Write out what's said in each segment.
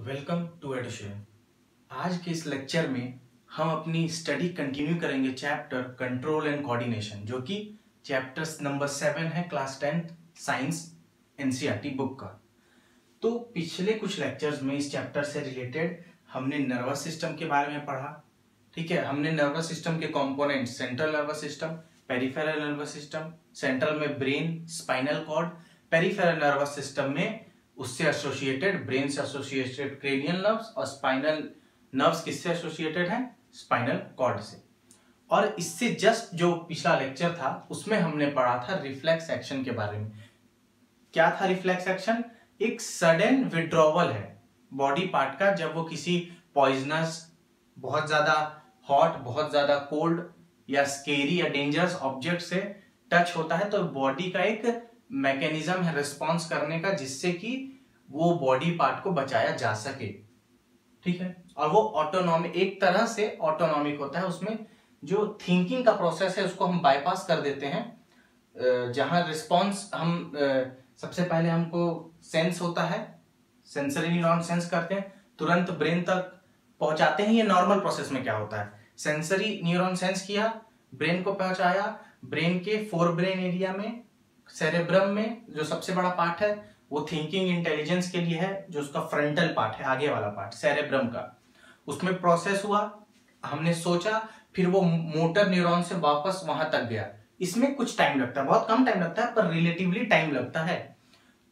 Welcome to एडुशन। आज के इस लेक्चर में हम अपनी स्टडी कंटिन्यू करेंगे चैप्टर कंट्रोल एंड कोऑर्डिनेशन, जो कि चैप्टर्स नंबर 7 है क्लास 10 साइंस एनसीईआरटी बुक का। तो पिछले कुछ लेक्चर्स में इस चैप्टर से रिलेटेड हमने नर्वस सिस्टम के बारे में पढ़ा। ठीक है, हमने नर्वस सिस्टम के component central nervous system, peripheral nervous system, central में brain, spinal cord, peripheral nervous system में उससे एसोसिएटेड ब्रेन से एसोसिएटेड क्रेनियल नर्व्स और स्पाइनल नर्व्स किससे एसोसिएटेड है? स्पाइनल कॉर्ड से। और इससे जस्ट जो पिछला लेक्चर था उसमें हमने पढ़ा था रिफ्लेक्स एक्शन के बारे में। क्या था रिफ्लेक्स एक्शन? एक सडन विड्रॉवल है बॉडी पार्ट का, जब वो किसी पॉइजनस, बहुत ज्यादा हॉट, बहुत ज्यादा कोल्ड या स्केरी या डेंजरस ऑब्जेक्ट से टच होता है, तो बॉडी का एक मैकेनिज्म है रिस्पॉन्स करने का, जिससे कि वो बॉडी पार्ट को बचाया जा सके। ठीक है, और वो ऑटोनॉमिक, एक तरह से ऑटोनॉमिक होता है। उसमें जो थिंकिंग का प्रोसेस है उसको हम बाईपास कर देते हैं। जहां रिस्पॉन्स हम सबसे पहले हमको सेंस होता है, सेंसरी न्यूरॉन सेंस करते हैं, तुरंत ब्रेन तक पहुंचाते हैं। ये नॉर्मल प्रोसेस में क्या होता है? सेंसरी न्यूरॉन सेंस किया, ब्रेन को पहुंचाया, ब्रेन के फोर ब्रेन एरिया में, सेरेब्रम में जो सबसे बड़ा पार्ट है वो थिंकिंग इंटेलिजेंस के लिए है, जो उसका फ्रंटल पार्ट है, आगे वाला पार्ट सेरेब्रम का, उसमें प्रोसेस हुआ, हमने सोचा, फिर वो मोटर न्यूरॉन से वापस वहां तक गया। इसमें कुछ टाइम लगता है, बहुत कम टाइम लगता है, पर रिलेटिवली टाइम लगता है।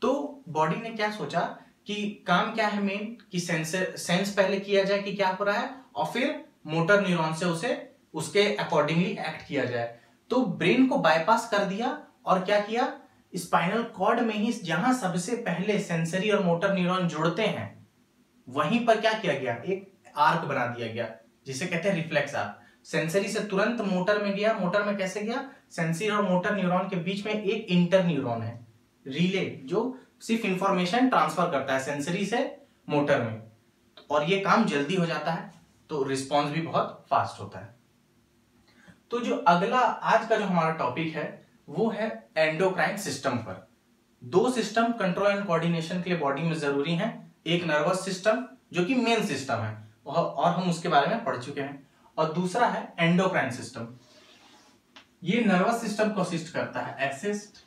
तो बॉडी ने क्या सोचा कि काम क्या है मेन, कि सेंस पहले किया जाए कि क्या हो रहा है, और फिर मोटर न्यूरॉन से उसे उसके अकॉर्डिंगली एक्ट किया जाए। तो ब्रेन को बाईपास कर दिया और क्या किया, स्पाइनल कॉर्ड में ही जहां सबसे पहले सेंसरी और मोटर न्यूरॉन जुड़ते हैं, वहीं पर क्या किया गया, एक आर्क बना दिया गया, जिसे कहते हैं रिफ्लेक्स आर्क। सेंसरी से तुरंत मोटर में गया। मोटर में कैसे गया? सेंसरी और मोटर न्यूरॉन के बीच में एक इंटर न्यूरॉन है, रिले, जो सिर्फ इंफॉर्मेशन ट्रांसफर करता है सेंसरी से मोटर में, और ये काम जल्दी हो जाता है, तो रिस्पॉन्स भी बहुत फास्ट होता है। तो जो अगला आज का जो हमारा टॉपिक है वो है एंडोक्राइन सिस्टम पर। दो सिस्टम कंट्रोल एंड कोऑर्डिनेशन के लिए बॉडी में जरूरी हैं। एक नर्वस सिस्टम जो कि मेन सिस्टम है और हम उसके बारे में पढ़ चुके हैं, और दूसरा है एंडोक्राइन सिस्टम। ये नर्वस सिस्टम को असिस्ट करता है, असिस्ट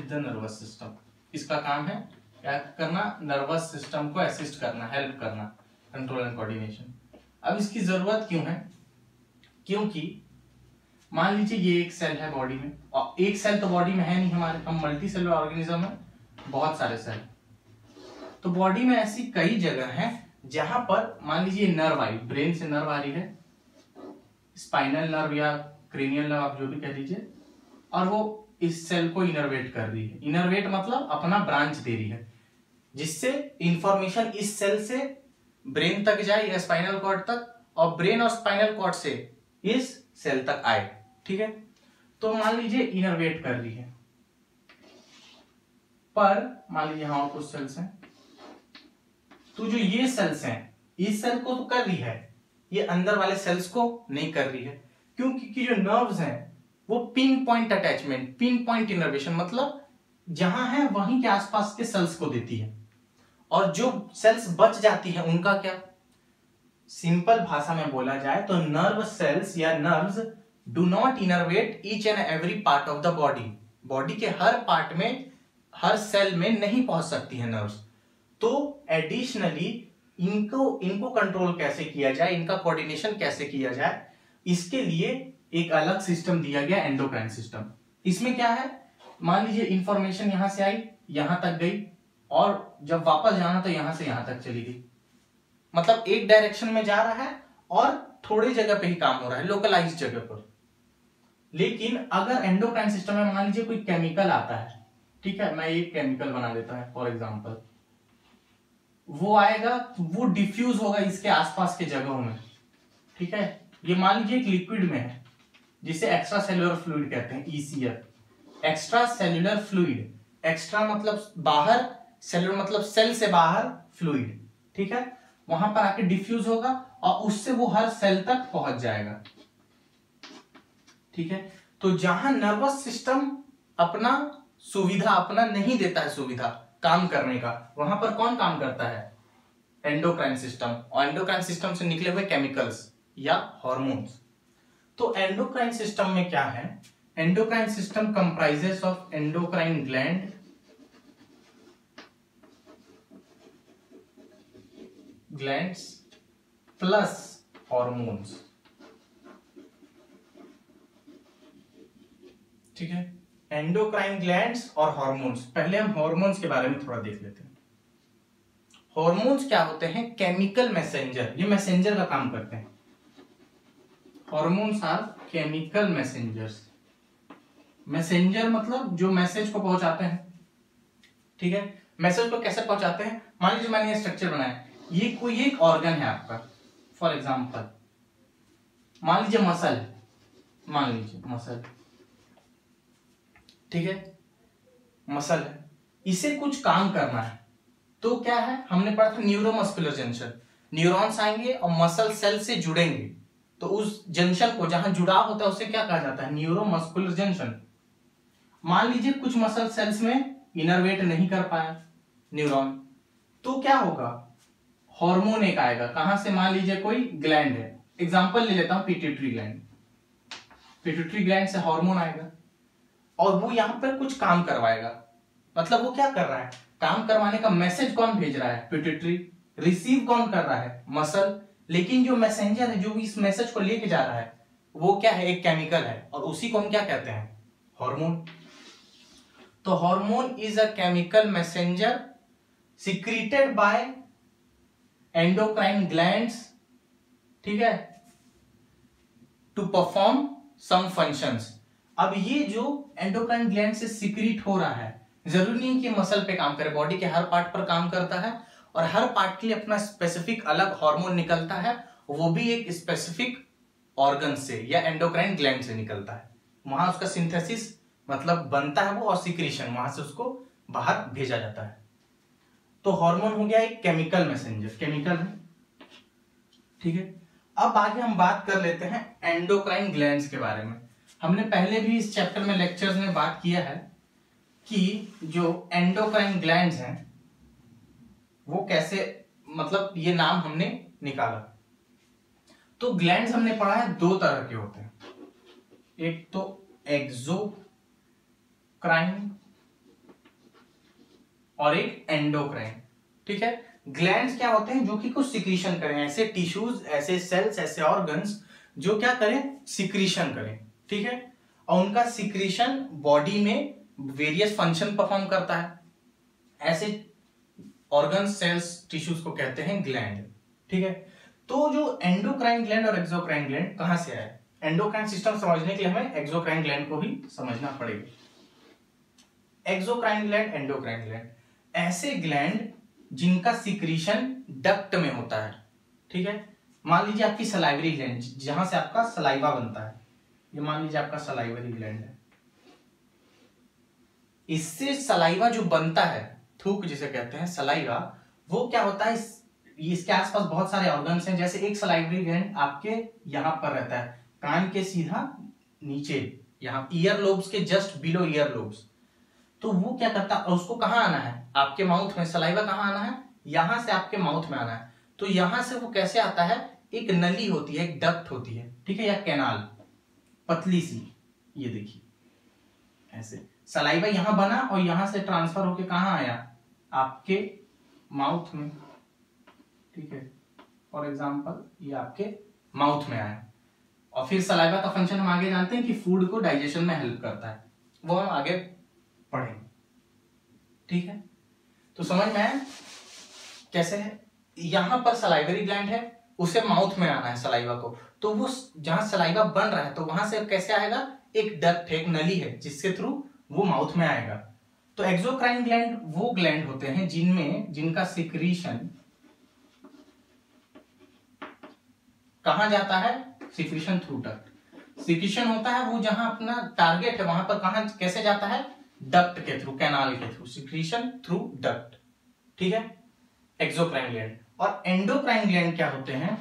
द नर्वस सिस्टम। इसका काम है क्या करना? नर्वस सिस्टम को असिस्ट करना, हेल्प करना, कंट्रोल एंड कोऑर्डिनेशन। अब इसकी जरूरत क्यों है? क्योंकि मान लीजिए ये एक सेल है बॉडी में, और एक सेल तो बॉडी में है नहीं हमारे, हम मल्टी सेलुलर ऑर्गेनिज्म है, बहुत सारे सेल। तो बॉडी में ऐसी कई जगह हैं जहां पर मान लीजिए नर्व आई, ब्रेन से नर्व आ रही है, स्पाइनल नर्व या क्रेनियल नर्व आप जो भी कह लीजिए, और वो इस सेल को इनर्वेट कर रही है। इनर्वेट मतलब अपना ब्रांच दे रही है, जिससे इंफॉर्मेशन इस सेल से ब्रेन तक जाए या स्पाइनल कॉर्ड तक, और ब्रेन और स्पाइनल कॉर्ड से इस सेल तक आए। ठीक है, तो मान लीजिए इनर्वेट कर रही है, पर मान लीजिए यहां कुछ सेल्स हैं, तो जो ये सेल्स हैं, इस सेल को तो कर रही है, ये अंदर वाले सेल्स को नहीं कर रही है। क्योंकि जो नर्व्स हैं वो pin point attachment, pin point innervation, मतलब जहां है वहीं के आसपास के सेल्स को देती है, और जो सेल्स बच जाती है उनका क्या? सिंपल भाषा में बोला जाए तो नर्व सेल्स या nerves do not innervate each and every part of the body. Body के हर पार्ट में, हर सेल में नहीं पहुंच सकती है नर्व्स। तो एडिशनली इनको कंट्रोल कैसे किया जाए, इनका कोऑर्डिनेशन कैसे किया जाए, इसके लिए एक अलग सिस्टम दिया गया, एंडोक्राइन सिस्टम। इसमें क्या है, मान लीजिए इंफॉर्मेशन यहां से आई, यहां तक गई, और जब वापस जाना तो यहां से यहां तक चली गई, मतलब एक डायरेक्शन में जा रहा है और थोड़ी जगह पे ही काम हो रहा है, लोकलाइज्ड जगह पर। लेकिन अगर एंडोक्राइन सिस्टम में मान लीजिए कोई केमिकल आता है, ठीक है, मैं एक केमिकल बना देता है फॉर एग्जांपल, वो आएगा, वो डिफ्यूज होगा इसके आसपास के जगहों में। ठीक है, ये मान लीजिए एक लिक्विड में है जिसे एक्स्ट्रा सेल्यूलर फ्लूइड कहते हैं, ECF, extra cellular fluid. Extra मतलब बाहर, सेल्यूलर मतलब सेल से बाहर, फ्लूइड। ठीक है, वहां पर आके डिफ्यूज होगा और उससे वो हर सेल तक पहुंच जाएगा। ठीक है, तो जहां नर्वस सिस्टम अपना नहीं देता है सुविधा, काम करने का, वहां पर कौन काम करता है? एंडोक्राइन सिस्टम, और एंडोक्राइन सिस्टम से निकले हुए केमिकल्स या हॉर्मोन्स। तो एंडोक्राइन सिस्टम में क्या है? Endocrine system comprises of endocrine gland, glands plus hormones. ठीक है, एंडोक्राइन ग्लैंड्स और हॉर्मोन्स। पहले हम हॉर्मोन्स के बारे में थोड़ा देख लेते हैं। हॉर्मोन्स क्या होते हैं? केमिकल मैसेंजर, ये मैसेंजर का काम करते हैं। Hormones are chemical messengers. Messenger मतलब जो मैसेज को पहुंचाते हैं। ठीक है, मैसेज को कैसे पहुंचाते हैं? मान लीजिए मैंने ये स्ट्रक्चर बनाया, ये कोई एक ऑर्गन है आपका, फॉर एग्जांपल मान लीजिए मसल, मान लीजिए मसल, ठीक है, मसल है, इसे कुछ काम करना है तो क्या है, हमने पढ़ा था न्यूरोमस्कुलर जंक्शन। न्यूरॉन्स आएंगे और मसल सेल से जुड़ेंगे, तो उस जंक्शन को जहां जुड़ाव होता है उसे क्या कहा जाता है? Neuromuscular junction. मान लीजिए कुछ मसल सेल्स में इनरवेट नहीं कर पाया न्यूरॉन, तो क्या होगा? हार्मोन एक आएगा, कहां से? मान लीजिए कोई ग्लैंड है, एग्जांपल ले लेता हूं पिट्यूटरी ग्लैंड। पिट्यूटरी ग्लैंड से हार्मोन आएगा और वो यहां पर कुछ काम करवाएगा। मतलब वो क्या कर रहा है? काम करवाने का मैसेज कौन भेज रहा है? पिट्यूटरी। रिसीव कौन कर रहा है? मसल। लेकिन जो मैसेंजर है, जो इस मैसेज को लेके जा रहा है, वो क्या है? एक केमिकल है, और उसी को हम क्या कहते हैं? हार्मोन। तो hormone is a chemical messenger secreted by endocrine glands, ठीक है, टू परफॉर्म सम फंक्शंस। अब ये जो एंडोक्राइन ग्लैंड से सिक्रीट हो रहा है, जरूरी नहीं कि मसल पे काम करे, बॉडी के हर पार्ट पर काम करता है, और हर पार्ट के लिए अपना स्पेसिफिक अलग हार्मोन निकलता है, वो भी एक स्पेसिफिक ऑर्गन से या एंडोक्राइन ग्लैंड से निकलता है। वहां उसका सिंथेसिस मतलब बनता है वो, और सिक्रीशन वहां से उसको बाहर भेजा जाता है। तो हार्मोन हो गया एक केमिकल मैसेंजर, केमिकल है, ठीक है। अब आगे हम बात कर लेते हैं एंडोक्राइन ग्लैंड्स के बारे में। हमने पहले भी इस चैप्टर में लेक्चर्स में बात किया है कि जो एंडोक्राइन ग्लैंड्स हैं वो कैसे, मतलब ये नाम हमने निकाला। तो ग्लैंड्स हमने पढ़ा है दो तरह के होते हैं, एक तो एक्सोक्राइन और एक एंडोक्राइन, ठीक है। ग्लैंड्स क्या होते हैं? जो कि कुछ सिक्रीशन करें, ऐसे टिश्यूज, ऐसे सेल्स, ऐसे ऑर्गन्स जो क्या करें? सिक्रीशन करें, ठीक है। और उनका सिक्रीशन बॉडी में वेरियस फंक्शन परफॉर्म करता है। ऐसे ऑर्गन, सेल्स, टिश्यूज को कहते हैं ग्लैंड, ठीक है। तो जो एंडोक्राइन ग्लैंड और एक्सोक्राइन ग्लैंड कहां से आए? एंडोक्राइन सिस्टम समझने के लिए हमें एक्सोक्राइन ग्लैंड को भी समझना पड़ेगा। एक्सोक्राइन ग्लैंड, एंडोक्राइन ग्लैंड, ऐसे ग्लैंड जिनका सिक्रीशन डक्ट में होता है, ठीक है। मान लीजिए आपकी सलाइवरी ग्लैंड, जहां से आपका सलाइवा बनता है, ये मान लीजिए आपका सलाइवरी ग्लैंड है। इससे सलाइवा जो बनता है, थूक जिसे कहते हैं सलाइवा, वो क्या होता है? इसके आसपास बहुत सारे ऑर्गन्स हैं। जैसे एक सलाइवरी ग्लैंड आपके यहां पर रहता है, कान के सीधा नीचे, यहां ईयर लोब्स के जस्ट बिलो ईयर लोब्स। तो वो क्या करता है? उसको कहां आना है? आपके माउथ में। सलाइवा कहां आना है? यहां से आपके माउथ में आना है। तो यहां से वो कैसे आता है? एक नली होती है, एक डक्ट होती है, ठीक है, या कैनाल, पतली सी, ये देखिए ऐसे सलाइवा यहां बना और यहां से ट्रांसफर होके कहां आया? आपके माउथ में, ठीक है। फॉर एग्जांपल ये आपके माउथ में आया, और फिर सलाइवा का फंक्शन हम आगे जानते हैं कि फूड को डाइजेशन में हेल्प करता है, वो हम आगे पढ़ेंगे, ठीक है। तो समझ में आया कैसे है? यहां पर सलाइवरी ग्लैंड है, उसे माउथ में आना है सलाइवा को, तो वो जहां सलाइवा बन रहा है तो वहां से कैसे आएगा? एक डक्ट है, एक नली है, जिसके थ्रू वो माउथ में आएगा। तो एक्सोक्राइन ग्लैंड वो ग्लैंड होते हैं जिनका सिक्रीशन कहां जाता है? Secretion through duct. सिक्रीशन होता है वो जहां अपना टारगेट है वहां पर, कहां कैसे जाता है? डक्ट के थ्रू, कैनाल के थ्रू, सिक्रीशन थ्रू डक्ट, ठीक है, एक्सोक्राइन ग्लैंड। और एंडोक्राइन ग्लैंड क्या होते हैं?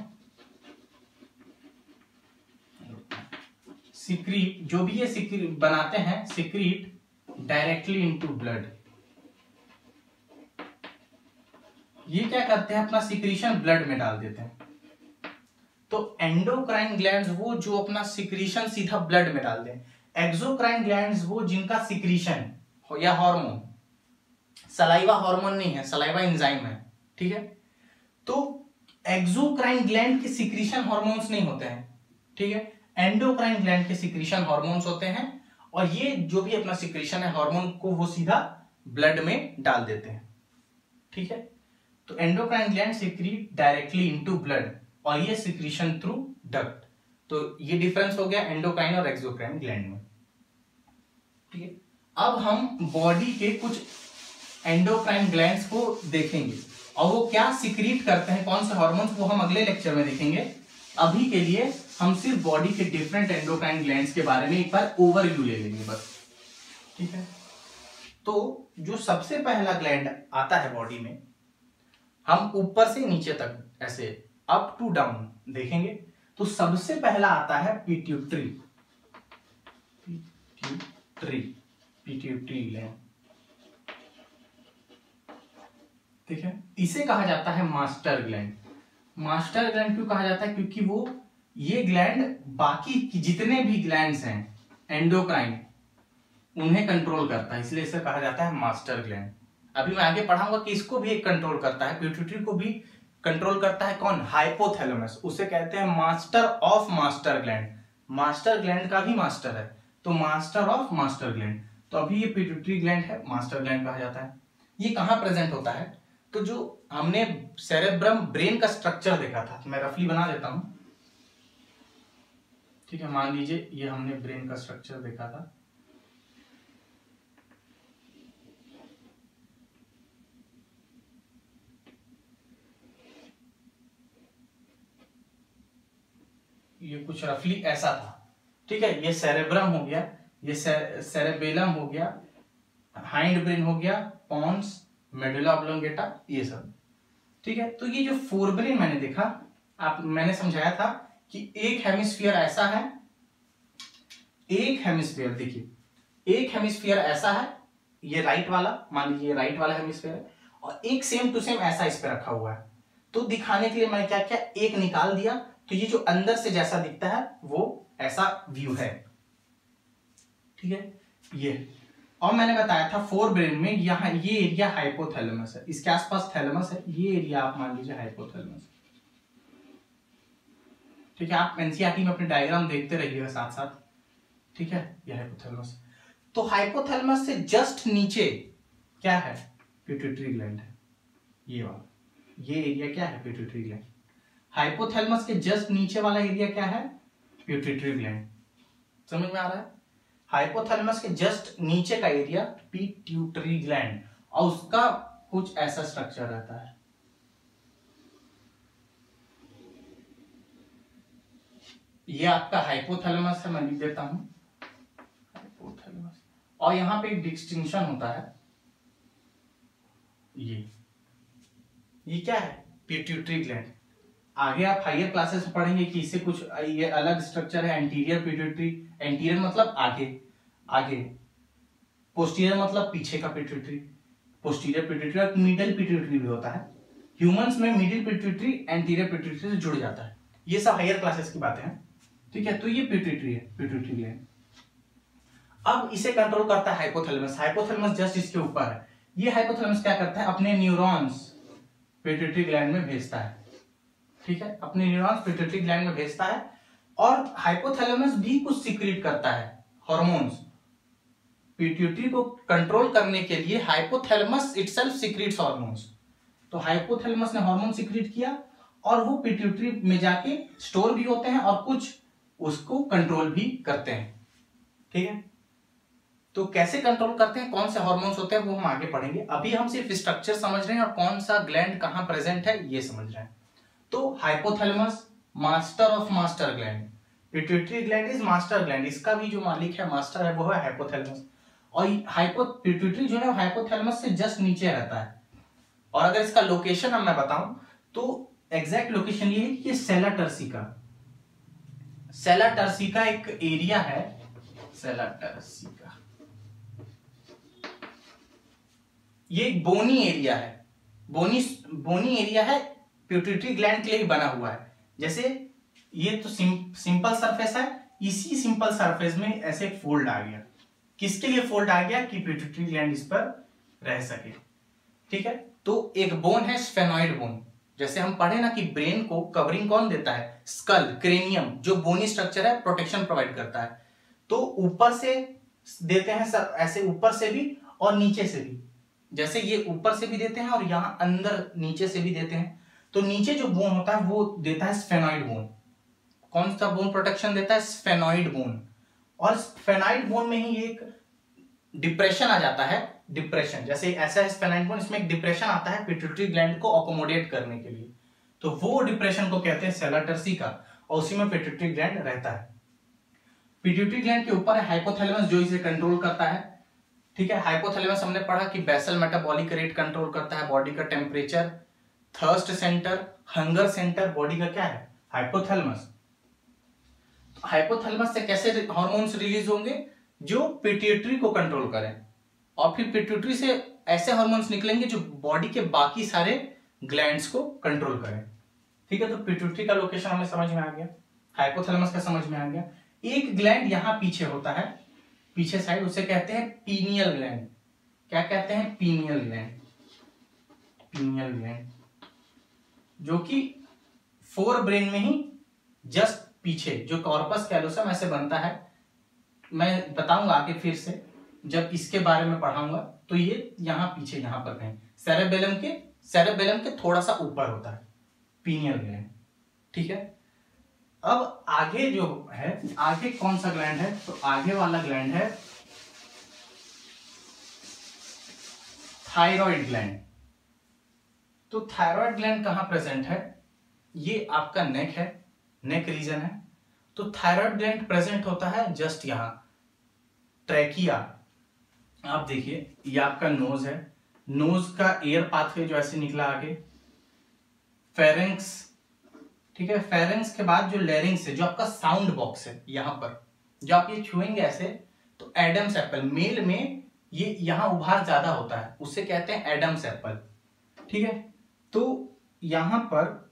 सिक्रीट, जो भी ये सिक्रीट बनाते हैं, सिक्रीट डायरेक्टली इनटू ब्लड, ये क्या करते हैं, अपना सिक्रीशन ब्लड में डाल देते हैं। तो एंडोक्राइन ग्लैंड्स वो जो अपना सिक्रीशन सीधा ब्लड में डाल दें, एक्सोक्राइन ग्लैंड्स वो जिनका सिक्रीशन या हार्मोन, सलाइवा हार्मोन नहीं है, सलाइवा एंजाइम है, ठीक है। तो एक्सोक्राइन ग्लैंड के सिक्रीशन हार्मोन्स नहीं होते हैं, ठीक है, एंडोक्राइन ग्लैंड के सिक्रीशन हार्मोन्स होते हैं, और ये जो भी अपना सिक्रीशन है हार्मोन को वो सीधा ब्लड में डाल देते हैं, ठीक है। तो endocrine gland secrete directly into blood, और ये सिक्रीशन थ्रू डक्ट। तो ये डिफरेंस हो गया एंडोक्राइन और एक्सोक्राइन ग्लैंड में, ठीक है। अब हम बॉडी के कुछ एंडोक्राइन ग्लैंड्स को देखेंगे और वो क्या सिक्रीट करते हैं, कौन से हार्मोन्स, वो हम अगले लेक्चर में देखेंगे। अभी के लिए हम सिर्फ बॉडी के डिफरेंट एंडोक्राइन ग्लैंड्स के बारे में एक बार ओवरव्यू ले लेंगे बस, ठीक है। तो जो सबसे पहला ग्लैंड आता है बॉडी में, हम ऊपर से नीचे तक ऐसे अप टू डाउन देखेंगे, तो सबसे पहला आता है पिट्यूटरी, पिट्यूटरी ग्लैंड, ठीक है। इसे कहा जाता है मास्टर ग्लैंड। मास्टर ग्लैंड क्यों कहा जाता है, क्योंकि वो ये ग्लैंड बाकी की जितने भी ग्लैंड्स हैं एंडोक्राइन उन्हें कंट्रोल करता है, इसलिए इसे कहा जाता है मास्टर ग्लैंड। अभी मैं आगे पढ़ाऊंगा कि इसको भी एक कंट्रोल करता है, पिट्यूटरी को भी कंट्रोल करता है कौन, हाइपोथैलेमस, उसे कहते हैं master of master gland. Master gland का भी मास्टर है, तो मास्टर ऑफ मास्टर ग्लैंड। तो अभी ये पिट्यूटरी ग्लैंड है, मास्टर ग्लैंड कहा जाता है। ये कहां प्रेजेंट होता है, तो जो हमने सेरेब्रम ब्रेन का स्ट्रक्चर देखा था, मैं रफली बना देता हूं, ठीक है। मान लीजिए ये हमने ब्रेन का स्ट्रक्चर देखा था, ये कुछ रफली ऐसा था, ठीक है। ये सेरेब्रम हो गया, ये सेरेबेलम हो गया, हाइंड ब्रेन हो गया, पॉन्स, मेडुला ऑब्लोंगेटा, ये सब, ठीक है। तो ये जो फोरब्रेन मैंने देखा, मैंने समझाया था कि एक हेमिस्फीयर ऐसा है, एक हेमिस्फीयर देखिए, एक हेमिस्फीयर ऐसा है, ये राइट वाला, मान लीजिए ये राइट वाला हेमिस्फीयर है, और एक सेम टू सेम ऐसा इस पे रखा हुआ है। तो दिखाने के लिए मैंने क्या किया, एक निकाल दिया, तो ये जो अंदर से जैसा दिखता है वो ऐसा व्यू है, ठीक है। ये और मैंने बताया था फोर ब्रेन में यहाँ ये एरिया हाइपोथैलेमस है, इसके आसपास थैलेमस है, ये एरिया आप मान लीजिए हाइपोथैलेमस, ठीक है। आप एनसीईआरटी में अपने डायग्राम देखते रहिएगा साथ साथ, ठीक है। ये हाइपोथैलेमस, तो हाइपोथैलेमस से जस्ट नीचे क्या है, पिट्यूटरी ग्लैंड है, ये वाला, ये एरिया क्या है, पिट्यूटरी ग्लैंड। हाइपोथैलेमस के जस्ट नीचे वाला एरिया क्या है, पिट्यूटरी ग्लैंड। समझ में आ रहा है, हाइपोथैलेमस के जस्ट नीचे का एरिया पिट्यूटरी ग्लैंड, और उसका कुछ ऐसा स्ट्रक्चर रहता है, ये आपका हाइपोथैलेमस है, मैं लिख देता हूं हाइपोथैलेमस, और यहां पे एक डिस्टिंक्शन होता है, ये क्या है, पिट्यूटरी ग्लैंड। आगे आप हायर क्लासेस में पढ़ेंगे कि इससे कुछ ये अलग स्ट्रक्चर है, एंटीरियर पिट्यूटरी, एंटीरियर मतलब आगे, आगे, पोस्टीरियर मतलब पीछे का पिट्यूटरी, पोस्टीरियर पिट्यूटरी, और मिडिल पिट्यूटरी भी होता है। ह्यूमंस में मिडिल पिट्यूटरी एंटीरियर पिट्यूटरी से जुड़ जाता है, ये सब हायर क्लासेस की बातें हैं, ठीक है। तो ये पिट्यूटरी है, पिट्यूटरी ग्लैंड। अब इसे कंट्रोल करता है हाइपोथैलेमस, हाइपोथैलेमस जस्ट इसके ऊपर है। ये हाइपोथैलेमस क्या करता है, अपने न्यूरॉन्स पिट्यूटरी ग्लैंड में भेजता है, ठीक है, अपने न्यूरॉन्स पिट्यूटरी ग्लैंड में भेजता है, और हाइपोथैलेमस भी कुछ सीक्रेट करता है हार्मोन्स। पिट्यूटरी को कंट्रोल करने के लिए हाइपोथैलेमस इटसेल्फ सीक्रेट्स हार्मोन्स, तो हाइपोथैलेमस ने हार्मोन सीक्रेट किया और वो पिट्यूटरी में जाके स्टोर भी होते हैं और कुछ उसको कंट्रोल भी करते हैं, ठीक है। तो कैसे कंट्रोल करते हैं, कौन से हार्मोन्स होते हैं, वो हम आगे पढ़ेंगे। अभी हम सिर्फ स्ट्रक्चर समझ रहे हैं और कौन सा ग्लैंड कहां प्रेजेंट है ये समझ रहे हैं। तो hypothalamus master of master gland, pituitary gland is master gland, इसका भी जो मालिक है, मास्टर है, वो है हाइपोथैलेमस। और पिट्यूटरी जो है हाइपोथैलेमस से जस्ट नीचे रहता है। और अगर इसका लोकेशन अब मैं बताऊं तो एग्जैक्ट लोकेशन ये है कि सेला टर्सिका, सेला टर्सिका एक एरिया है, सेला टर्सिका ये एक बोनी एरिया है, बोनी बोनी एरिया है, पिट्यूटरी ग्लैंड के लिए ही बना हुआ है। जैसे ये तो सिंपल सरफेस है, इसी सिंपल सरफेस में ऐसे एक फोल्ड आ गया। किसके लिए फोल्ड आ गया? कि पिट्यूटरी ग्लैंड इस पर रह सके। ठीक है, तो एक बोन है स्फेनॉइड बोन। जैसे हम पढ़े ना कि ब्रेन को कवरिंग कौन देता है? स्कल, क्रेनियम, जो बोनी स्ट्रक्चर है प्रोटेक्शन प्रोवाइड करता है। तो ऊपर से देते हैं सर, ऐसे ऊपर से भी और नीचे से भी। जैसे ये ऊपर से भी देते हैं और यहां अंदर नीचे से भी देते हैं। तो नीचे जो बोन होता है वो देता है स्फेनॉइड बोन। कौन सा बोन प्रोटेक्शन देता है? Sphenoid bone. और स्फेनॉइड बोन में ही एक डिप्रेशन आ जाता है। डिप्रेशन जैसे ऐसा है स्फेनॉइड बोन, इसमें एक डिप्रेशन आता है पिट्यूटरी ग्लैंड को अकोमोडेट करने के लिए। तो वो डिप्रेशन को कहते हैं सेला टर्सिका, और उसी में पिट्यूटरी ग्लैंड रहता है। पिट्यूटरी ग्लैंड के ऊपर है हाइपोथैलेमस जो इसे कंट्रोल करता है। ठीक है, हाइपोथैलेमस हमने पढ़ा कि बेसल मेटाबॉलिक रेट कंट्रोल करता है, बॉडी का temperature, thirst centre, hunger centre body का क्या है? हाइपोथैलेमस। हाइपोथैलेमस से कैसे हार्मोन्स रिलीज होंगे? जो पिट्यूटरी को कंट्रोल करें, और फिर पिट्यूटरी से ऐसे हार्मोन्स निकलेंगे जो बॉडी के बाकी सारे ग्लैंड्स को कंट्रोल करें। ठीक है, तो पिट्यूटरी का लोकेशन हमें समझ में आ गया, हाइपोथैलेमस का समझ में आ गया। एक ग्लैंड यहां पीछे होता है, पीछे साइड, उसे कहते हैं पीनियल ग्लैंड। क्या कहते हैं? Pineal gland. पीनियल ग्लैंड जो कि फोर ब्रेन में ही जस्ट पीछे, जो कॉर्पस कैलोसम ऐसे बनता है। मैं बताऊंगा आगे फिर से जब इसके बारे में पढ़ाऊंगा। तो ये यहाँ पीछे, यहाँ पर कहीं सेरेबेलम के थोड़ा सा ऊपर होता है पीनियल ग्लैंड। ठीक है, अब आगे जो है, आगे कौन सा ग्लैंड है? तो आगे वाला ग्लैंड है थायराइड ग्लैंड। तो थायराइड ग्लैंड कहां प्रेजेंट है? ये आपका नेक है, नेक रीजन है। तो थायराइड ग्लैंड प्रेजेंट होता है जस्ट यहां, ट्रैकिया। आप देखिए, ये आपका नोज है, नोज का एयर पाथवे जो ऐसे निकला आगे, फेरेंक्स। ठीक है, फेरेंक्स के बाद जो लेरिंग्स है, जो आपका साउंड बॉक्स है, यहां पर जो आप ये छुएंगे ऐसे, तो एडम्स एप्पल, मेल में ये यहां उभार ज्यादा होता है, उससे कहते हैं एडम्स एप्पल। ठीक है, तो यहां पर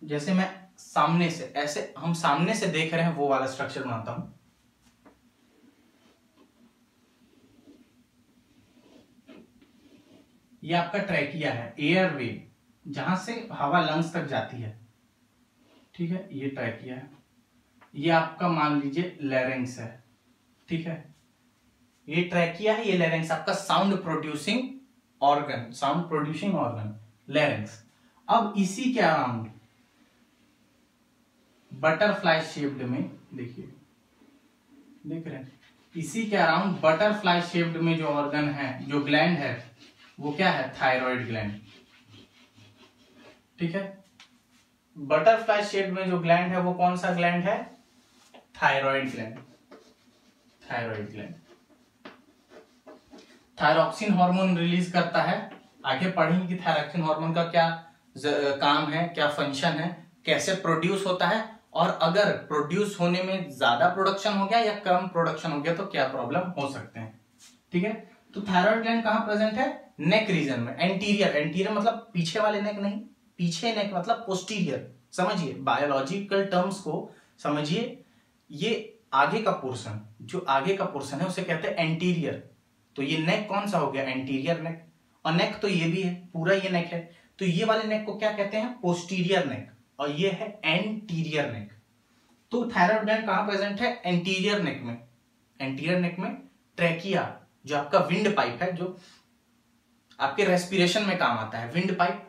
जैसे मैं सामने से ऐसे, हम सामने से देख रहे हैं वो वाला स्ट्रक्चर बनाता हूं। ये आपका ट्रैकिया है, एयरवे, जहां से हवा लंग्स तक जाती है। ठीक है, ये ट्रैकिया है। ये आपका मान लीजिए लैरिंग्स है। ठीक है, ये ट्रैकिया है, ये लैरिंग्स, आपका sound producing organ, sound producing organ लैरिंग्स। अब इसी के अराउंड बटरफ्लाई शेप्ड में, देखिए, देख रहे हैं, इसी के अराउंड बटरफ्लाई शेप्ड में जो ऑर्गन है, जो ग्लैंड है, वो क्या है? Thyroid gland. ठीक है, बटरफ्लाई शेप में जो ग्लैंड है वो कौन सा ग्लैंड है? Thyroid gland. Thyroid gland thyroxine hormone release करता है। आगे पढ़ेंगे कि थायरॉक्सिन हार्मोन का क्या काम है, क्या फंक्शन है, कैसे प्रोड्यूस होता है, और अगर प्रोड्यूस होने में ज्यादा प्रोडक्शन हो गया या कम प्रोडक्शन हो गया तो क्या प्रॉब्लम हो सकते हैं। ठीक है, तो थायराइड ग्लैंड कहां प्रेजेंट है? नेक रीजन में, एंटीरियर। एंटीरियर मतलब पीछे वाले नेक नहीं, पीछे नेक मतलब पोस्टीरियर। समझिए, बायोलॉजिकल टर्म्स को समझिए। ये आगे का पोर्शन, जो आगे का पोर्शन है उसे कहते हैं एंटीरियर। तो ये नेक कौन सा हो गया? एंटीरियर नेक। और नेक तो ये भी है, पूरा ये नेक है, तो ये वाले नेक को क्या कहते हैं? पोस्टीरियर नेक, और ये है एंटीरियर नेक। तो थायराइड ग्लैंड कहां प्रेजेंट है? एंटीरियर नेक में। एंटीरियर नेक में ट्रैकिया, जो आपका विंड पाइप है, जो आपके रेस्पिरेशन में काम आता है, विंड पाइप,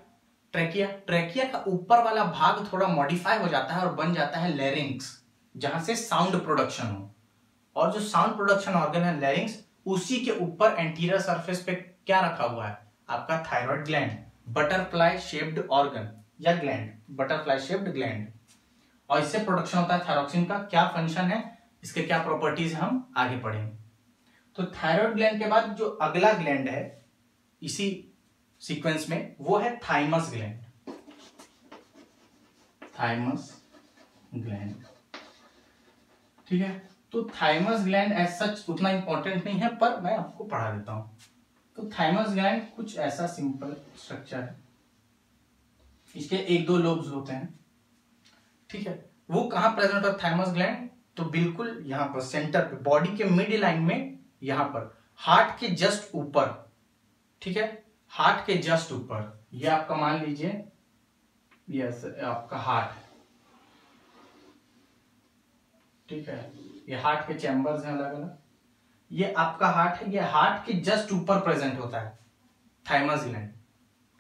ट्रैकिया। ट्रैकिया का ऊपर वाला भाग थोड़ा मॉडिफाई हो जाता है और बन जाता है लैरिंग्स, जहां से साउंड प्रोडक्शन हो। और जो साउंड प्रोडक्शन ऑर्गन है लैरिंग्स, उसी के ऊपर एंटीरियर सरफेस पे क्या रखा हुआ है? आपका thyroid gland, butterfly shaped organ या ग्लैंड, बटरफ्लाई शेप्ड ग्लैंड। और इससे प्रोडक्शन होता है थायरॉक्सिन का। क्या फंक्शन है, इसके क्या प्रॉपर्टीज है, हम आगे पढ़ेंगे। तो थायराइड ग्लैंड के बाद जो अगला ग्लैंड है इसी सीक्वेंस में, वो है थाइमस ग्लैंड। Thymus gland. ठीक है, तो थाइमस ग्लैंड एज सच उतना इंपॉर्टेंट नहीं है, पर मैं आपको पढ़ा देता हूं। तो थाइमस ग्लैंड कुछ ऐसा सिंपल स्ट्रक्चर है, इसके एक दो लोब्स होते हैं, ठीक है। वो कहाँ प्रेजेंट होता है थाइमस ग्लैंड? तो बिल्कुल यहाँ पर सेंटर पे, बॉडी के मिड लाइन में, यहाँ पर हार्ट के जस्ट ऊपर, ठीक है, हार्ट के जस्ट ऊपर। ये आपका मान लीजिए यस आपका हार्ट, ठीक है, ये हार्ट के चैम्बर्स हैं अलग अलग, ये आपका हार्ट है, ये हार्ट के जस्ट ऊपर प्रेजेंट होता है थाइमस ग्लैंड,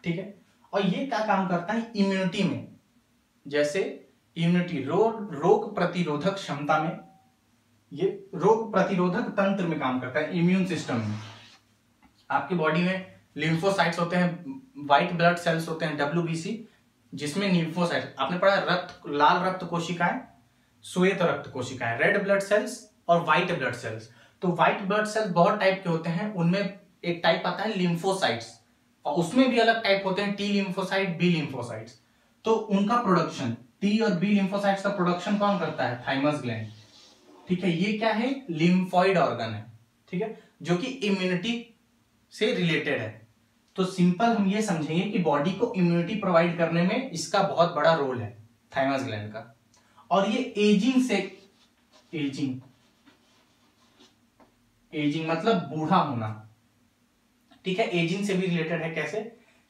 ठीक है। और ये क्या काम करता है इम्यूनिटी में, जैसे इम्यूनिटी रोग प्रतिरोधक क्षमता में, ये रोग प्रतिरोधक तंत्र में काम करता है, इम्यून सिस्टम में। आपकी बॉडी में लिम्फोसाइट्स होते हैं, व्हाइट ब्लड सेल्स होते हैं WBC, जिसमें लिम्फोसाइट आपने पढ़ा रक्त, लाल रक्त कोशिकाएं, श्वेत रक्त कोशिकाएं, रेड ब्लड सेल्स और व्हाइट ब्लड सेल्स। तो व्हाइट ब्लड सेल्स बहुत टाइप के होते हैं, उनमें एक टाइप आता है लिम्फोसाइट्स, और उसमें भी अलग टाइप होते हैं, T लिम्फोसाइट, B लिम्फोसाइट्स। तो उनका प्रोडक्शन, T और B लिम्फोसाइट्स का प्रोडक्शन कौन करता है? थाइमस ग्लैंड, ठीक है। ये क्या है? लिम्फॉइड ऑर्गन है, ठीक है, जो कि इम्यूनिटी से रिलेटेड है। तो सिंपल हम ये समझेंगे कि बॉडी को इम्यूनिटी प्रोवाइड करने में इसका बहुत बड़ा रोल है थाइमस ग्लैंड का। और ये एजिंग से, एजिंग मतलब बूढ़ा होना, ठीक है, एजिंग से भी रिलेटेड है। कैसे?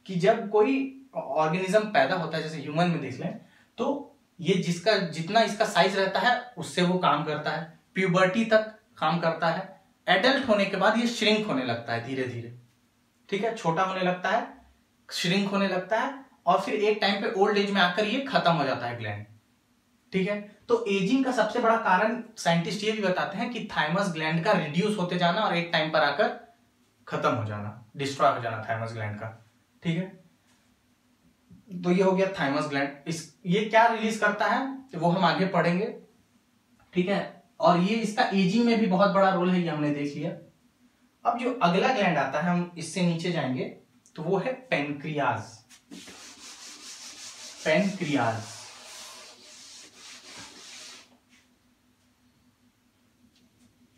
कि जब कोई ऑर्गेनिज्म पैदा होता है, जैसे ह्यूमन में देख लें, तो ये जिसका जितना इसका साइज रहता है उससे वो काम करता है, प्यूबर्टी तक काम करता है, एडल्ट होने के बाद ये श्रिंक होने लगता है धीरे धीरे, ठीक है, छोटा होने लगता है, श्रिंक होने लगता है, और फिर एक टाइम पे ओल्ड एज में आकर ये खत्म हो जाता है ग्लैंड, ठीक है। तो एजिंग का सबसे बड़ा कारण साइंटिस्ट ये भी बताते हैं कि थाइमस ग्लैंड का रिड्यूस होते जाना और एक टाइम पर आकर खत्म हो जाना, डिस्ट्रॉय हो जाना थाइमस ग्लैंड का, ठीक है। तो ये हो गया थाइमस ग्लैंड। ये क्या रिलीज करता है वो हम आगे पढ़ेंगे, ठीक है। और ये इसका एजिंग में भी बहुत बड़ा रोल है, ये हमने देख लिया। अब जो अगला ग्लैंड आता है, हम इससे नीचे जाएंगे, तो वो है पेनक्रियाज। Pancreas,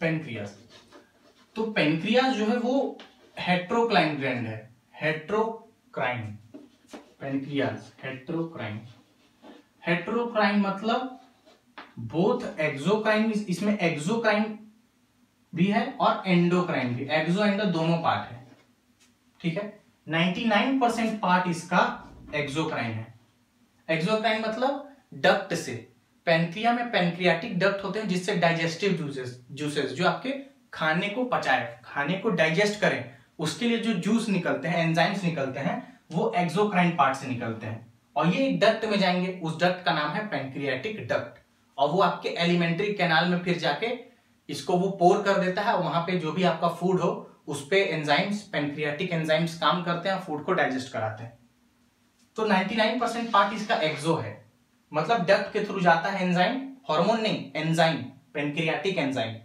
pancreas. तो पेनक्रियाज जो है वो हेट्रोक्राइन ग्लैंड है, हेट्रोक्राइन, पेनक्रियाज हेट्रोक्राइन। हेट्रोक्राइन मतलब बोथ एक्सोक्राइन, इसमें एक्सोक्राइन भी है और एंडोक्राइन भी, एक्सो एंडो दोनों पार्ट है, ठीक है। 99% पार्ट इसका एक्सोक्राइन है। एक्सोक्राइन मतलब डक्ट से, पेनक्रिया में पेनक्रियाटिक डक्ट होते हैं जिससे डाइजेस्टिव जूसेस जो आपके खाने को पचाए, खाने को डाइजेस्ट करें, उसके लिए जो जूस निकलते हैं, एंजाइम्स निकलते हैं, वो एक्सोक्राइन पार्ट से निकलते हैं, और ये डक्ट में जाएंगे। उस डक्ट का नाम है पेनक्रियाटिक डक्ट, और वो आपके एलिमेंट्री कैनाल में फिर जाके इसको वो पोर कर देता है, वहां पे जो भी आपका फूड हो उस पे एंजाइम्स, पेनक्रियाटिक एंजाइम्स काम करते हैं, फूड को डाइजेस्ट कराते हैं। तो 99% पार्ट इसका एक्सो है, मतलब डक्ट के थ्रू जाता है एंजाइम, हार्मोन नहीं, एंजाइम, पेनक्रियाटिक एंजाइम,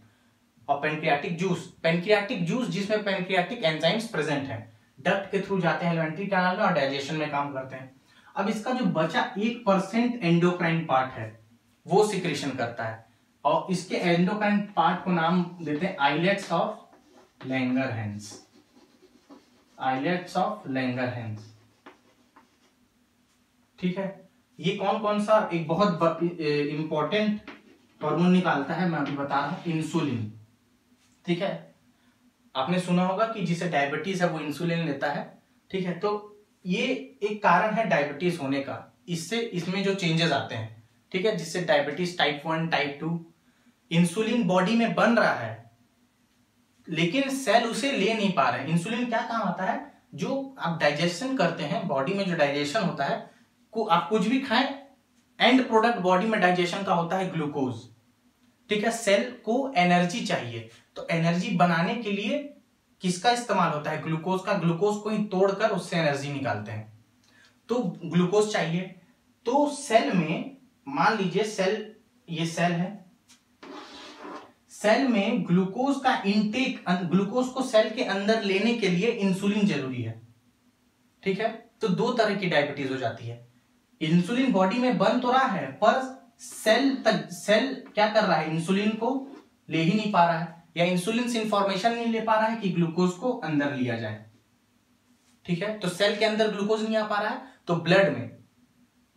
और पेनक्रियाटिक जूस जिसमें पेनक्रियाटिक एंजाइम्स प्रेजेंट हैं, डक्ट के थ्रू जाते हैं एलिमेंट्री कैनाल में और डाइजेशन में काम करते हैं। अब इसका जो बचा 1% एंडोक्राइन पार्ट है वो सिक्रेशन करता है, और इसके एंडोक्राइन पार्ट को नाम देते हैं islets of Langerhans, islets of Langerhans, ठीक है। ये कौन कौन सा एक बहुत इंपॉर्टेंट हार्मोन निकालता है, मैं अभी बता रहा हूं, इंसुलिन, ठीक है। आपने सुना होगा कि जिसे डायबिटीज है वो इंसुलिन लेता है, ठीक है। तो ये एक कारण है डायबिटीज होने का, इससे इसमें जो चेंजेस आते हैं, ठीक है, जिससे diabetes type 1, type 2, insulin body में बन रहा है लेकिन सेल उसे ले नहीं पा रहे। इंसुलिन क्या काम आता है? जो आप डाइजेशन करते हैं, बॉडी में जो डाइजेशन होता है, आप कुछ भी खाएं, एंड प्रोडक्ट बॉडी में डाइजेशन का होता है ग्लूकोज, ठीक है। सेल को एनर्जी चाहिए, तो एनर्जी बनाने के लिए किसका इस्तेमाल होता है? ग्लूकोज का। ग्लूकोज को ही तोड़कर उससे एनर्जी निकालते हैं, तो ग्लूकोज चाहिए। तो सेल में मान लीजिए सेल, ये सेल है, सेल में ग्लूकोज का इंटेक, ग्लूकोज को सेल के अंदर लेने के लिए इंसुलिन जरूरी है, ठीक है। तो दो तरह की डायबिटीज हो जाती है, इंसुलिन बॉडी में बन तो रहा है पर सेल क्या कर रहा है? इंसुलिन को ले ही नहीं पा रहा है, या इंसुलिन से इंफॉर्मेशन नहीं ले पा रहा है कि ग्लूकोज को अंदर लिया जाए, ठीक है, तो सेल के अंदर ग्लूकोज नहीं आ पा रहा है, तो ब्लड में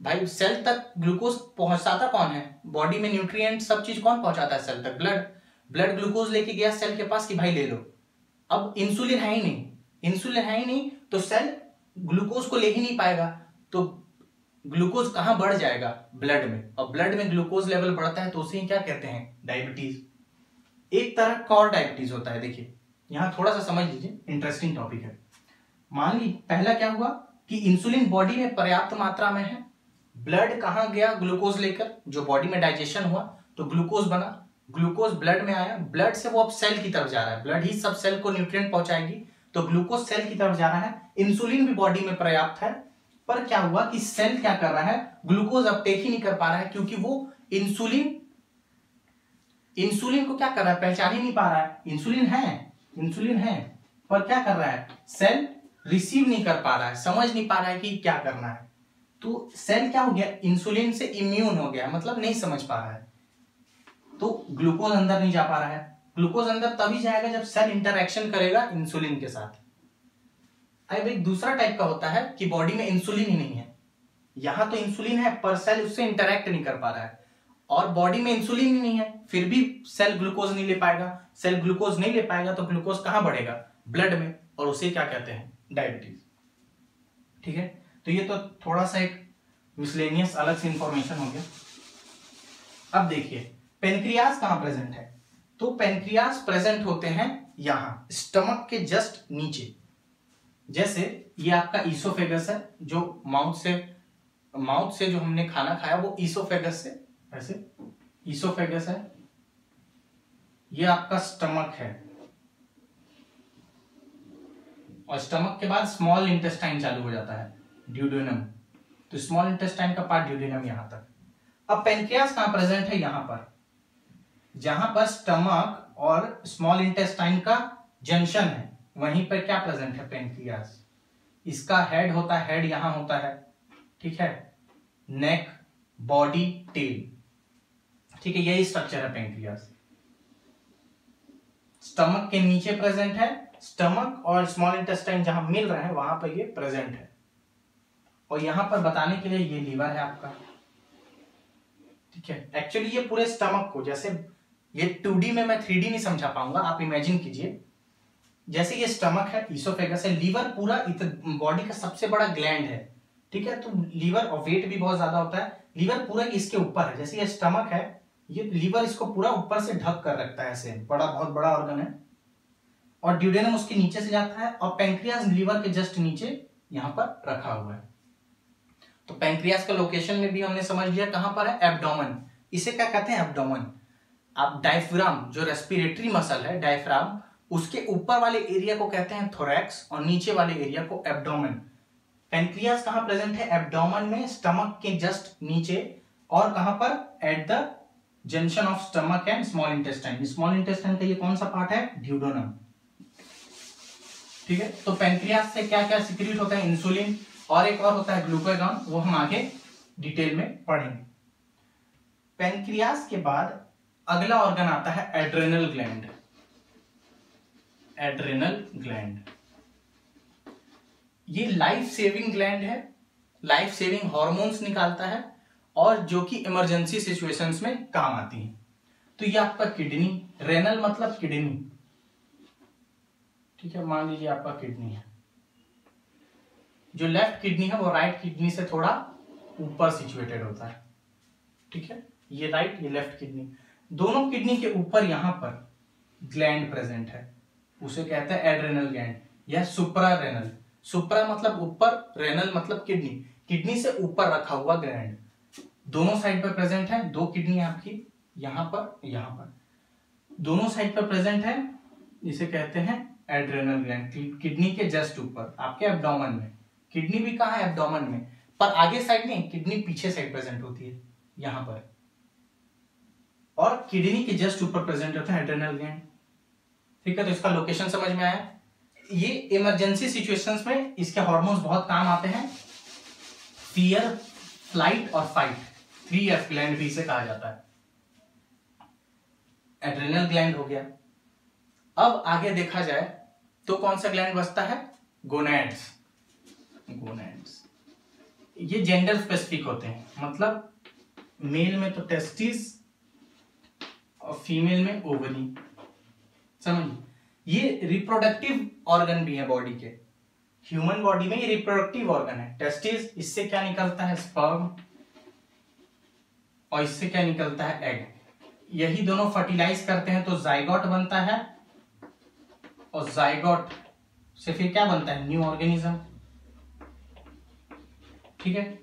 भाई सेल तक ग्लूकोज पहुंचाता कौन है, बॉडी में न्यूट्रिएंट सब चीज कौन पहुंचाता है सेल तक, ब्लड। ब्लड ग्लूकोज लेके गया सेल के पास कि भाई ले लो। अब इंसुलिन है ही नहीं, इंसुलिन है ही नहीं तो सेल ग्लूकोज को ले ही नहीं पाएगा, तो ग्लूकोज कहां बढ़ जाएगा, ब्लड में, और ब्लड में ग्लूकोज लेवल बढ़ता है तो उसे क्या कहते हैं, डायबिटीज। एक तरह का और डायबिटीज होता है, देखिए यहां थोड़ा सा समझ लीजिए, इंटरेस्टिंग टॉपिक है। मान ली पहला क्या हुआ कि इंसुलिन बॉडी में पर्याप्त मात्रा में है, ब्लड कहां गया ग्लूकोज लेकर, जो बॉडी में डाइजेशन हुआ तो ग्लूकोज बना, ग्लूकोज ब्लड में आया, ब्लड से वो अब सेल की तरफ जा रहा है, ब्लड ही सब सेल को न्यूट्रिएंट पहुंचाएगी, तो ग्लूकोज सेल की तरफ जा रहा है, इंसुलिन भी बॉडी में पर्याप्त है। पर क्या हुआ कि सेल क्या कर रहा है, ग्लूकोज अपटेक ही नहीं कर पा रहा है, क्योंकि वो इंसुलिन को क्या कर रहा है, पहचान ही नहीं पा रहा है। इंसुलिन है पर क्या कर रहा है, सेल रिसीव नहीं कर पा रहा है, समझ नहीं पा रहा है कि क्या करना है, तो सेल क्या हो गया, इंसुलिन से इम्यून हो गया, मतलब नहीं समझ पा रहा है, तो ग्लूकोज अंदर नहीं जा पा रहा है। ग्लूकोज अंदर तभी जाएगा जब सेल इंटरैक्शन करेगा इंसुलिन के साथ। अब एक दूसरा टाइप का होता है कि बॉडी में इंसुलिन ही नहीं है, यहां तो इंसुलिन है पर सेल उससे इंटरैक्ट नहीं कर पा रहा है, और बॉडी में इंसुलिन ही नहीं है फिर भी सेल ग्लूकोज नहीं ले पाएगा, सेल ग्लूकोज नहीं ले पाएगा तो ग्लूकोज कहां बढ़ेगा, ब्लड में, और उसे क्या कहते हैं, डायबिटीज। ठीक है, तो ये तो थोड़ा सा एक मिसलेनियस अलग से इंफॉर्मेशन हो गया। अब देखिए पेनक्रियास कहां प्रेजेंट है, तो पेनक्रियास प्रेजेंट होते हैं यहां स्टमक के जस्ट नीचे, जैसे ये आपका ईसोफेगस है, जो माउथ से जो हमने खाना खाया वो ईसोफेगस से, ऐसे ईसोफेगस है, ये आपका स्टमक है, और स्टमक के बाद स्मॉल इंटेस्टाइन चालू हो जाता है, ड्यूडेनम, तो स्मॉल इंटेस्टाइन का पार्ट ड्यूडेनम यहां तक। अब पेनक्रियास कहां प्रेजेंट है, यहां पर, जहां पर स्टमक और स्मॉल इंटेस्टाइन का जंक्शन है, वहीं पर क्या प्रेजेंट है, पेनक्रियास। इसका हेड होता है, हेड यहां होता है, ठीक है, नेक, बॉडी, टेल, ठीक है, यही स्ट्रक्चर है पेनक्रियास। स्टमक के नीचे प्रेजेंट है, स्टमक और स्मॉल इंटेस्टाइन जहां मिल रहे हैं वहां पर ये प्रेजेंट है, और यहां पर बताने के लिए ये लीवर है आपका, ठीक है। एक्चुअली ये पूरे स्टमक को, जैसे ये 2D में मैं 3D नहीं समझा पाऊंगा, आप इमेजिन कीजिए, जैसे ये स्टमक है, ईसोफेगस है, लीवर पूरा बॉडी का सबसे बड़ा ग्लैंड है, ठीक है, तो लीवर और वेट भी बहुत ज्यादा होता है, लीवर पूरा इसके ऊपर है, जैसे ये स्टमक है, ये लीवर इसको पूरा ऊपर से ढक कर रखता है, ऐसे बड़ा, बहुत बड़ा ऑर्गन है, और ड्यूडेनम उसके नीचे से जाता है, और पेनक्रियास लीवर के जस्ट नीचे यहां पर रखा हुआ है। तो पेनक्रियास का लोकेशन में भी हमने समझ लिया कहां पर है, एब्डोमेन, इसे क्या कहते हैं, एब्डोमेन। आप डायफ्राम, जो रेस्पिरेटरी मसल है डायफ्राम, उसके ऊपर वाले एरिया को कहते हैं थोरैक्स, और नीचे वाले एरिया को एब्डोमेन। पेनक्रियास कहां प्रेजेंट है, एब्डोमेन में, स्टमक के जस्ट नीचे, और कहां पर, at the junction of stomach and small intestine. Small intestine का ये कौन सा पार्ट है, ड्यूडेनम, ठीक है। तो पेनक्रियास से क्या क्या सिक्रीट होता है, इंसुलिन, और एक और होता है ग्लूकागॉन, वो हम आगे डिटेल में पढ़ेंगे। पेनक्रियास के बाद अगला ऑर्गन आता है एड्रेनल ग्लैंड। एड्रेनल ग्लैंड ये लाइफ सेविंग ग्लैंड है, लाइफ सेविंग हार्मोन्स निकालता है, और जो कि इमरजेंसी सिचुएशंस में काम आती हैं। तो ये आपका किडनी, रेनल मतलब किडनी, ठीक है, मान लीजिए आपका किडनी है, जो लेफ्ट किडनी है वो राइट किडनी से थोड़ा ऊपर सिचुएटेड होता है, ठीक है, ये राइट ये लेफ्ट किडनी, दोनों किडनी के ऊपर यहां पर ग्लैंड प्रेजेंट है, उसे कहते हैं एड्रेनल ग्लैंड या सुप्रा रेनल। सुप्रा मतलब ऊपर, रेनल मतलब किडनी, किडनी से ऊपर रखा हुआ ग्लैंड, दोनों साइड पर प्रेजेंट है, दो किडनी आपकी यहां पर दोनों साइड पर प्रेजेंट है, इसे कहते हैं एड्रेनल ग्लैंड। किडनी के जस्ट ऊपर आपके एब्डोमेन में, किडनी भी कहां है, एब्डोमेन में, पर आगे साइड नहीं, किडनी पीछे साइड प्रेजेंट होती है यहां पर, और किडनी के जस्ट ऊपर प्रेजेंट होता है एड्रेनल ग्लैंड, ठीक है। तो इसका लोकेशन समझ में आया। ये इमरजेंसी सिचुएशंस में इसके हार्मोन्स बहुत काम आते हैं, फियर, फ्लाइट और फाइट, 3F ग्लैंड भी इसे कहा जाता है। एड्रेनल ग्लैंड हो गया। अब आगे देखा जाए तो कौन सा ग्लैंड बचता है, गोनैड्स। गोनैड्स। ये जेंडर स्पेसिफिक होते हैं, मतलब मेल में तो टेस्टिस और फीमेल में ओवरी। समझिए, ये रिप्रोडक्टिव ऑर्गन भी है बॉडी के। ह्यूमन बॉडी में ये रिप्रोडक्टिव ऑर्गन है। टेस्टिस, इससे क्या निकलता है? स्पर्म, और इससे क्या निकलता है? एग। यही दोनों फर्टिलाइज करते हैं तो जाइगोट बनता है, और जाइगोट से फिर क्या बनता है? New organism. ठीक है,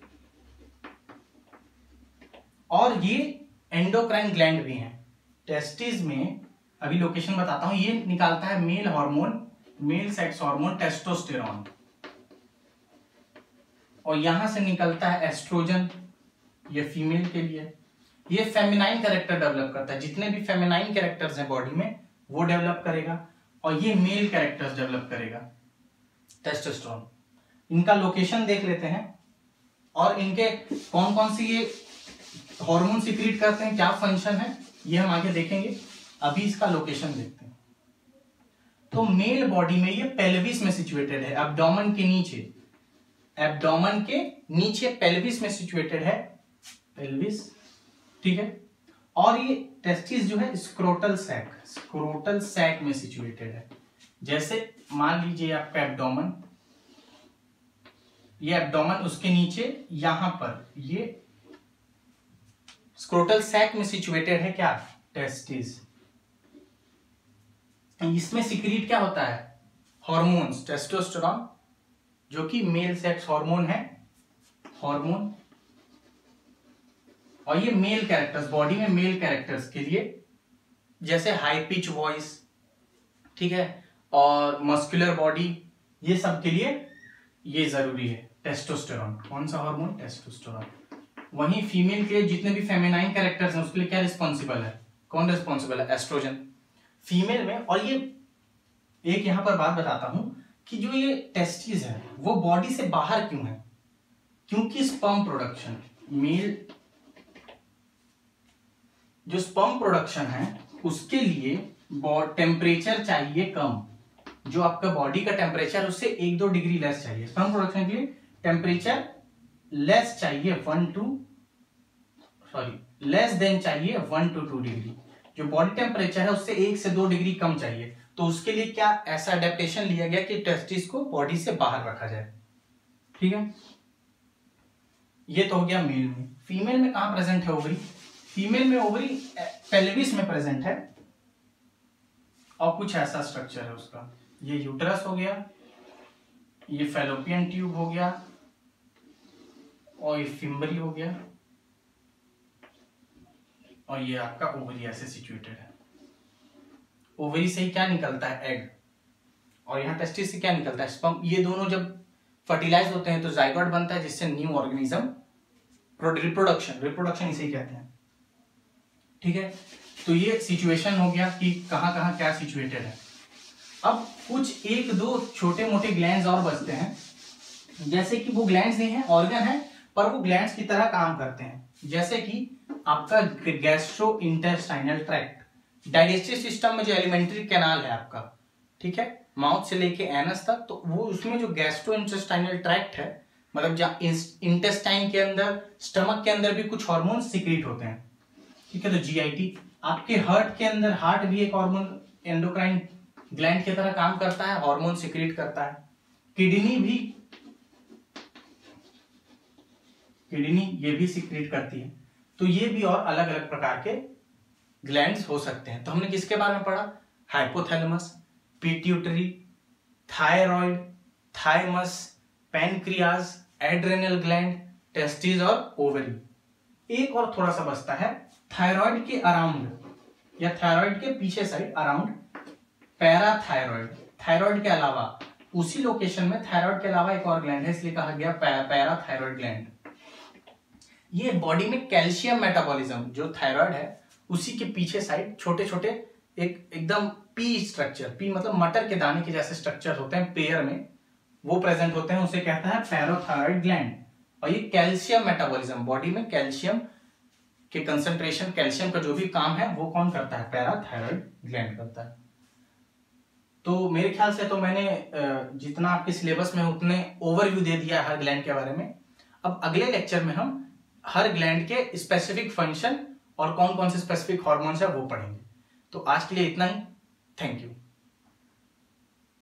और ये एंडोक्राइन ग्लैंड भी हैं टेस्टिस में। अभी लोकेशन बताता हूं। ये निकालता है male hormone, male sex hormone testosterone, और यहां से निकलता है एस्ट्रोजन, ये फीमेल के लिए। ये फेमिनाइन कैरेक्टर डेवलप करता है, जितने भी फेमिनाइन कैरेक्टर्स हैं बॉडी में वो डेवलप करेगा, और ये मेल कैरेक्टर्स डेवलप करेगा टेस्टोस्टेरोन। इनका लोकेशन देख लेते हैं, और इनके कौन कौन सी ये हार्मोन सीक्रेट करते हैं, क्या फंक्शन है, ये हम आगे देखेंगे। अभी इसका लोकेशन देखते हैं। तो मेल बॉडी में ये पेल्विस में सिचुएटेड है, एब्डोमेन के नीचे, एब्डोमेन के नीचे पेल्विस में सिचुएटेड है, पेल्विस। ठीक है, और ये टेस्टिस जो है स्क्रोटल सैक में सिचुएटेड है। जैसे मान लीजिए आपका एब्डोमेन, ये एब्डोमेन, उसके नीचे यहां पर ये स्क्रोटल सैक में सिचुएटेड है क्या? टेस्टिस। इसमें सिक्रीट क्या होता है? हार्मोन्स, टेस्टोस्टेरोन जो कि मेल सेक्स हार्मोन है, हार्मोन, और ये मेल कैरेक्टर्स, बॉडी में मेल कैरेक्टर्स के लिए, जैसे हाई पिच वॉइस, ठीक है, और मस्कुलर बॉडी, ये सब के लिए ये जरूरी है टेस्टोस्टेरोन। कौन सा हार्मोन? टेस्टोस्टेरोन। वहीं फीमेल के जितने भी फेमिनाइन कैरेक्टर्स हैं उसके लिए क्या रिस्पॉन्सिबल है? कौन रिस्पॉन्सिबल है? एस्ट्रोजन फीमेल में। और ये एक यहां पर बात बताता हूं कि जो ये टेस्टिस है वो बॉडी से बाहर क्यों है? क्योंकि स्पर्म प्रोडक्शन, मेल जो स्पर्म प्रोडक्शन है उसके लिए टेम्परेचर चाहिए कम, जो आपका बॉडी का टेम्परेचर उससे 1-2 डिग्री लेस चाहिए। स्पर्म प्रोडक्शन के लिए टेम्परेचर लेस चाहिए, लेस देन चाहिए 1 to 2 डिग्री। जो बॉडी टेम्परेचर है उससे 1 से 2 डिग्री कम चाहिए। तो उसके लिए क्या ऐसा अडेप्टेशन लिया गया कि टेस्टिस को बॉडी से बाहर रखा जाए। ठीक है, ये तो हो गया मेल में। फीमेल में कहां प्रेजेंट है ओवरी? फीमेल में ओवरी पेल्विस में प्रेजेंट है, और कुछ ऐसा स्ट्रक्चर है उसका। ये यूट्रस हो गया, ये फैलोपियन ट्यूब हो गया, और ये फिम्बरी हो गया, और ये आपका ओवरी ऐसे सिचुएटेड है। ओवरी से ही क्या निकलता है? एग। और यहाँ टेस्टिस से क्या निकलता है? स्पर्म। ये दोनों जब फर्टिलाइज होते हैं तो जाइगोट बनता है, जिससे न्यू ऑर्गेनिज्म, रिप्रोडक्शन इसे ही कहते हैं। ठीक है, तो ये सिचुएशन हो गया कि कहां कहां क्या सिचुएटेड है। अब कुछ 1-2 छोटे मोटे ग्लैंड्स और बचते हैं, जैसे कि वो ग्लैंड्स नहीं है, ऑर्गन है, पर वो ग्लैंड्स की तरह काम करते हैं। जैसे कि आपका gastro intestinal tract, digestive system में जो एलिमेंट्री कैनाल है आपका, ठीक है, माउथ से लेके एनस तक, तो वो उसमें जो गैस्ट्रो इंटेस्टाइनल ट्रैक्ट है, मतलब जहाँ इंटेस्टाइन के अंदर, स्टमक के अंदर भी कुछ हार्मोन सीक्रेट होते हैं। ठीक है, तो जीआईटी। आपके हार्ट के अंदर, हार्ट भी एक हार्मोन एंडोक्राइन ग्लैंड की तरह काम करता है, हार्मोन सीक्रेट करता है। किडनी ये भी सीक्रेट करती है। तो ये भी और अलग अलग प्रकार के ग्लैंड्स हो सकते हैं। तो हमने किसके बारे में पढ़ा? Hypothalamus, pituitary, thyroid, thymus, pancreas, adrenal gland, testis और ओवरी। एक और थोड़ा सा बचता है, थायराइड के अराउंड या थायराइड के पीछे साइड अराउंड पैराथायराइड। थायराइड के अलावा उसी लोकेशन में थायराइड के अलावा एक और ग्लैंड है, इसलिए कहा गया पैराथायराइड ग्लैंड। ये बॉडी में कैल्शियम मेटाबॉलिज्म, जो थायराइड है उसी के पीछे साइड छोटे छोटे एकदम पी स्ट्रक्चर, पी मतलब मटर के दाने के जैसे स्ट्रक्चर होते हैं पेयर में, वो प्रेजेंट होते हैं, उसे कहता है पैराथायराइड ग्लैंड। और ये कैल्शियम मेटाबॉलिज्म, बॉडी में कैल्शियम के कंसंट्रेशन, कैल्शियम का जो भी काम है वो कौन करता है? पैराथायराइड ग्लैंड करता है। तो मेरे ख्याल से तो मैंने जितना आपके सिलेबस में उतने ओवरव्यू दे दिया है हर ग्लैंड के बारे में। अब अगले लेक्चर में हम हर ग्लैंड के स्पेसिफिक फंक्शन और कौन कौन से स्पेसिफिक हार्मोन्स है वो पढ़ेंगे। तो आज के लिए इतना ही। Thank you.